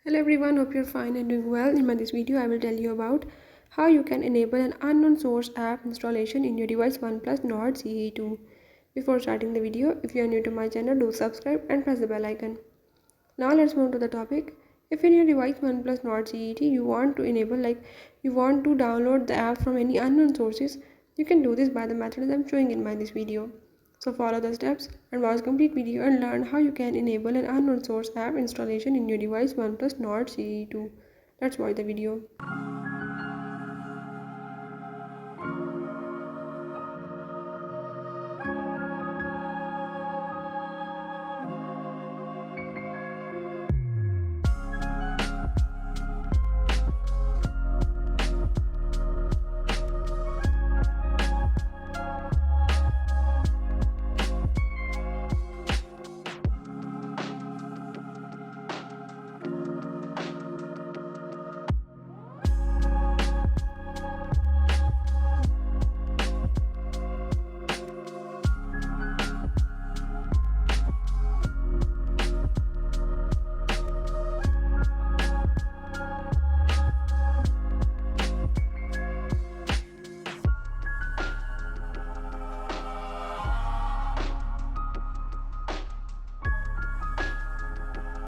Hello everyone, hope you're fine and doing well. In this video, I will tell you about how you can enable an unknown source app installation in your device OnePlus Nord CE2. Before starting the video, if you are new to my channel, do subscribe and press the bell icon. Now let's move to the topic. If in your device OnePlus Nord CE2 you want to you want to download the app from any unknown sources, you can do this by the methods I'm showing in this video. So follow the steps and watch complete video and learn how you can enable an unknown source app installation in your device OnePlus Nord CE2. Let's watch the video.